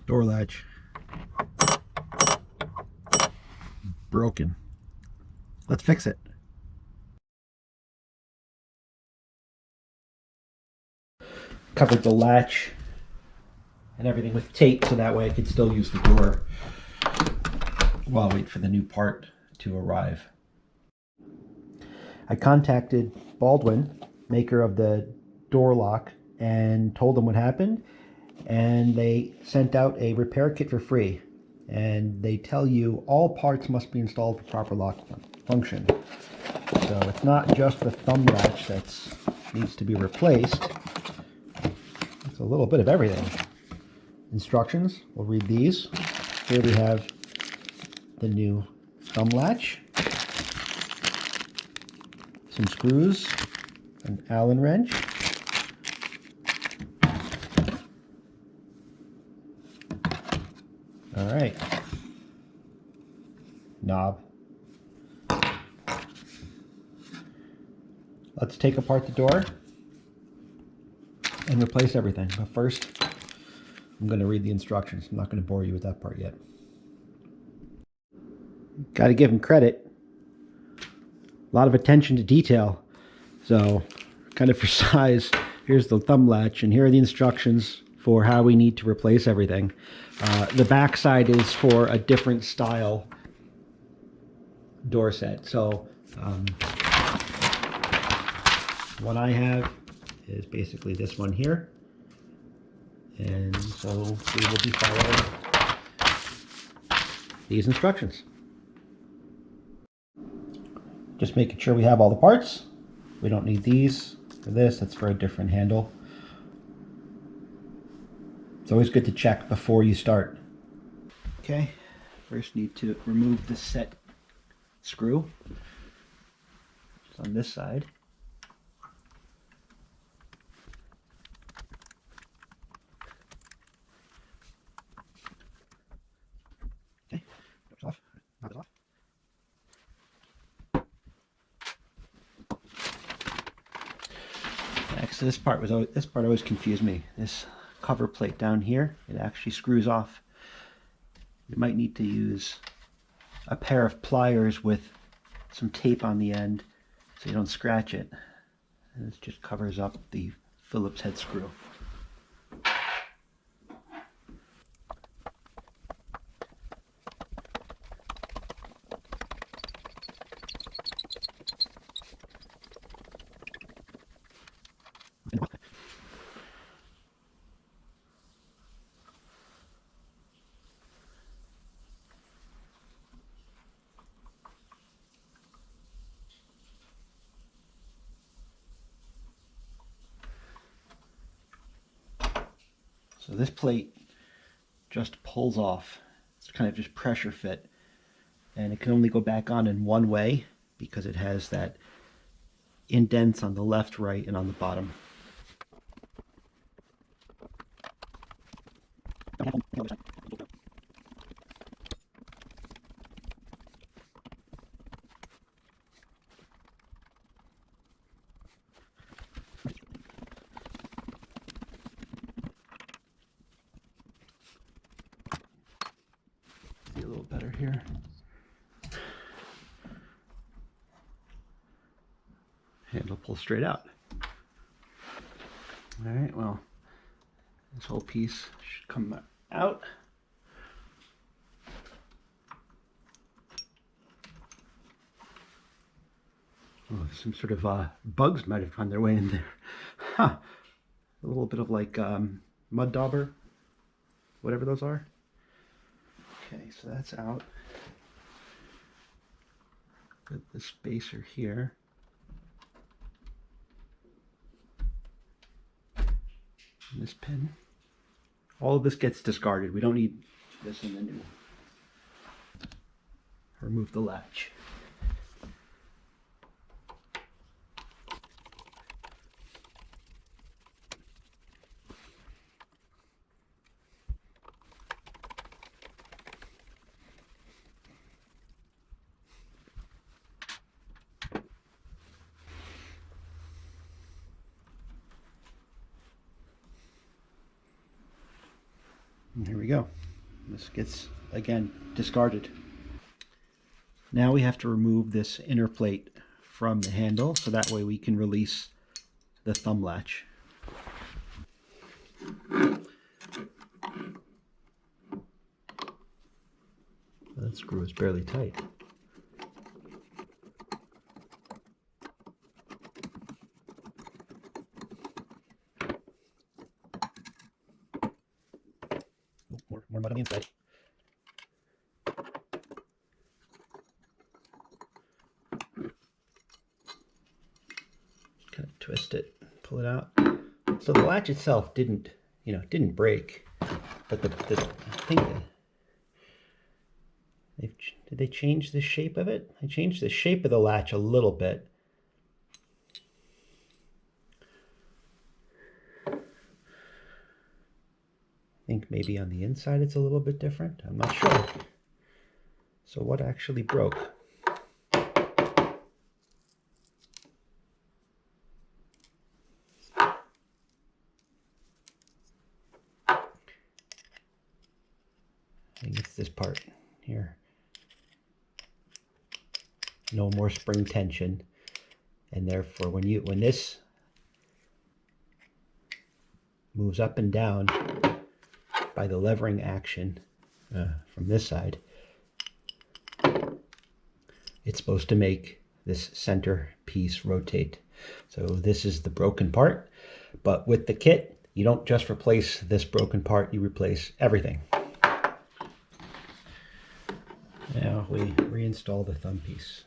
Door latch broken. Let's fix it. Covered the latch and everything with tape so that way I could still use the door while I wait for the new part to arrive. I contacted Baldwin, maker of the door lock, and told them what happened, and they sent out a repair kit for free. And they tell you all parts must be installed for proper lock function. So it's not just the thumb latch that needs to be replaced. It's a little bit of everything. Instructions, we'll read these. Here we have the new thumb latch, some screws, an Allen wrench, all right, knob. Let's take apart the door and replace everything. But first, I'm going to read the instructions. I'm not going to bore you with that part yet. Got to give him credit. A lot of attention to detail. So, kind of for size, here's the thumb latch, and here are the instructions for how we need to replace everything. The back side is for a different style door set. So, what I have is basically this one here. And so we will be following these instructions. Just making sure we have all the parts. We don't need these for this. That's for a different handle. It's always good to check before you start. Okay, first need to remove the set screw. It's on this side. Okay, knock it off. Knock it off. Next, this part always confused me. This cover plate down here, it actually screws off. You might need to use a pair of pliers with some tape on the end so you don't scratch it. And this just covers up the Phillips head screw. So this plate just pulls off. It's kind of just pressure fit, and it can only go back on in one way because it has that indents on the left, right, and on the bottom. See a little better here. Handle pulls straight out. All right, well, this whole piece should come out. Oh, some sort of bugs might have found their way in there. Huh. A little bit of like mud dauber, whatever those are. Okay, so that's out. Put the spacer here. And this pin. All of this gets discarded. We don't need this in the new. Remove the latch. And here we go. This gets, again, discarded. Now we have to remove this inner plate from the handle, so that way we can release the thumb latch. That screw is barely tight. Oh, more mud on the inside. Kind of twist it, pull it out. So the latch itself didn't break, but I think did they change the shape of it? I changed the shape of the latch a little bit. I think maybe on the inside it's a little bit different. I'm not sure. So what actually broke? I think it's this part here. No more spring tension, and therefore when this moves up and down by the levering action from this side, it's supposed to make this center piece rotate. So this is the broken part, but with the kit, you don't just replace this broken part, you replace everything. Now we reinstall the thumb piece.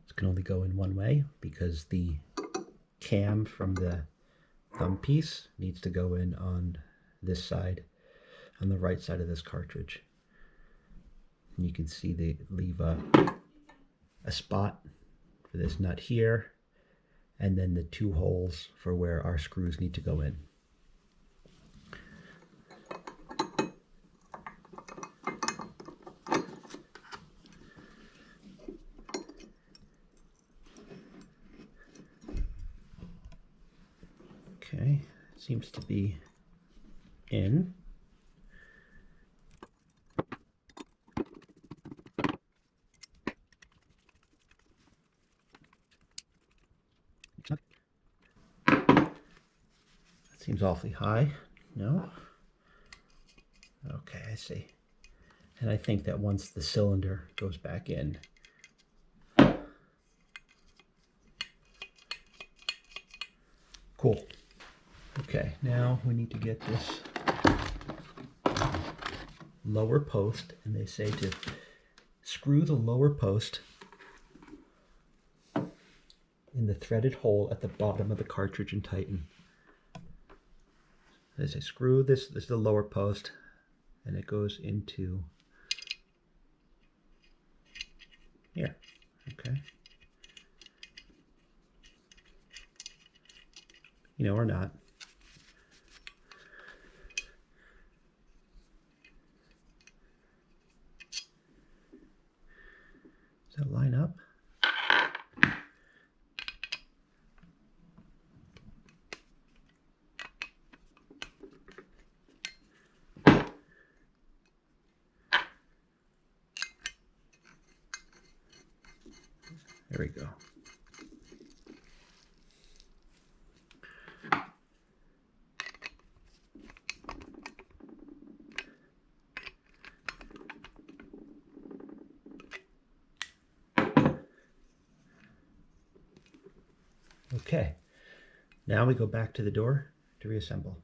This can only go in one way because the cam from the thumb piece needs to go in on this side, on the right side of this cartridge. And you can see they leave a spot for this nut here, and then the 2 holes for where our screws need to go in. Okay, seems to be in. Seems awfully high. No? Okay, I see. And I think that once the cylinder goes back in, cool. Okay, now we need to get this lower post, and they say to screw the lower post in the threaded hole at the bottom of the cartridge and tighten. They say screw this is the lower post, and it goes into here. Okay. Or not. Does that line up? There we go. Okay, now we go back to the door to reassemble.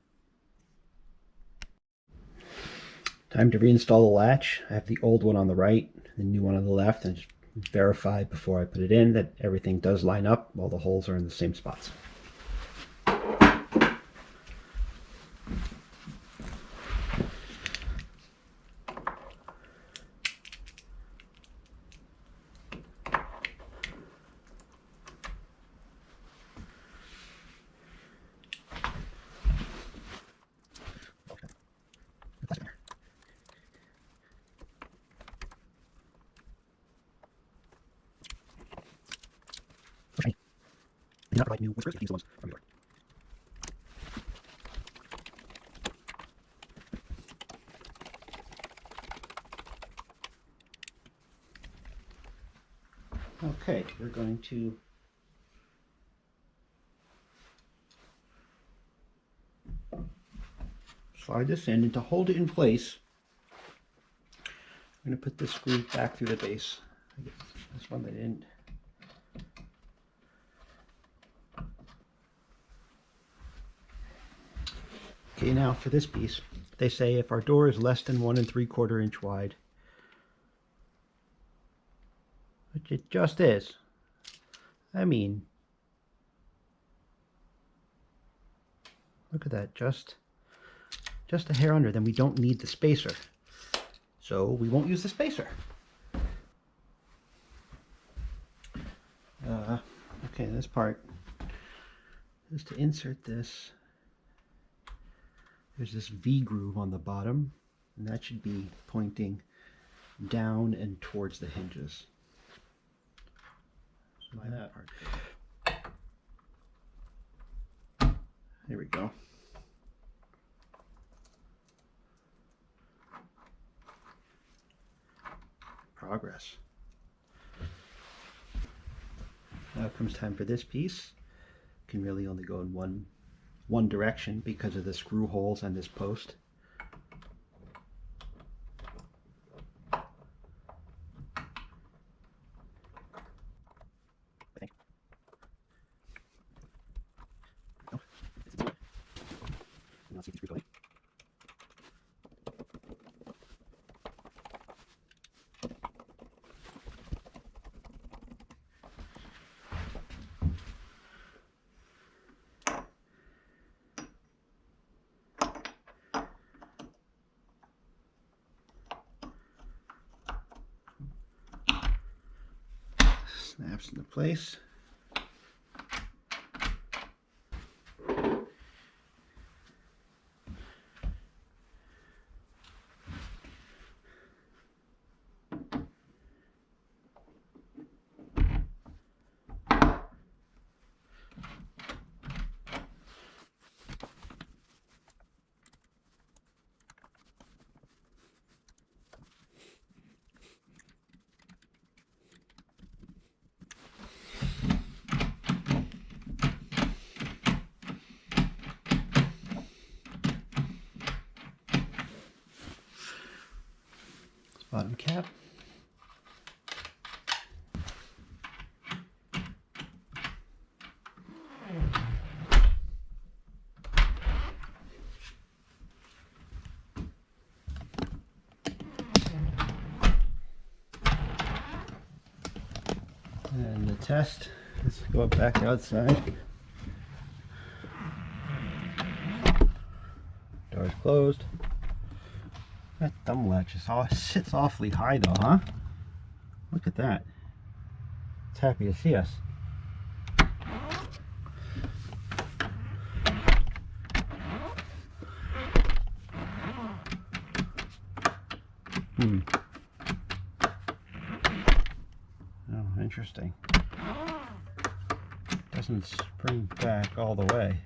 Time to reinstall the latch. I have the old one on the right, the new one on the left, and just verify before I put it in that everything does line up, all the holes are in the same spots. like new whiskers, you can use the ones from your door. Okay, we're going to slide this in, and to hold it in place, I'm going to put this screw back through the base. I guess this one they didn't. Okay, now for this piece, they say if our door is less than 1 3/4 inch wide, which it just is. I mean, look at that, just a hair under, then we don't need the spacer. So we won't use the spacer. Okay, this part is to insert this. There's this V groove on the bottom, and that should be pointing down and towards the hinges. So that part. There we go. Progress. Now comes time for this piece. Can really only go in one direction because of the screw holes on this post. Snaps into place. Bottom cap. And the test, let's go back outside. Door's closed. That thumb latch sits awfully high though, huh? Look at that. It's happy to see us. Oh, interesting. Doesn't spring back all the way.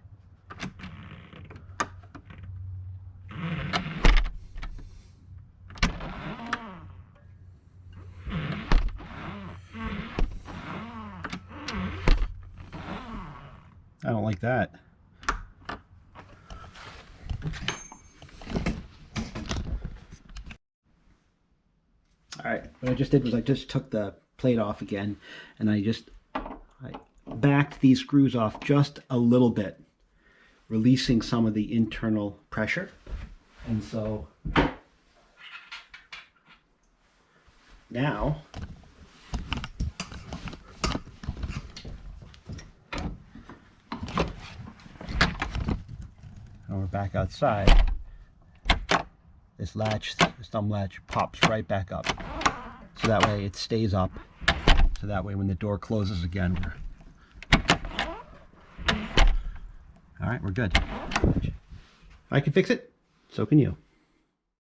I don't like that. Alright, what I just did was I just took the plate off again, and I backed these screws off just a little bit, releasing some of the internal pressure. And so now we're back outside. This thumb latch pops right back up. So that way it stays up. So that way when the door closes again, all right, we're good. If I can fix it, so can you.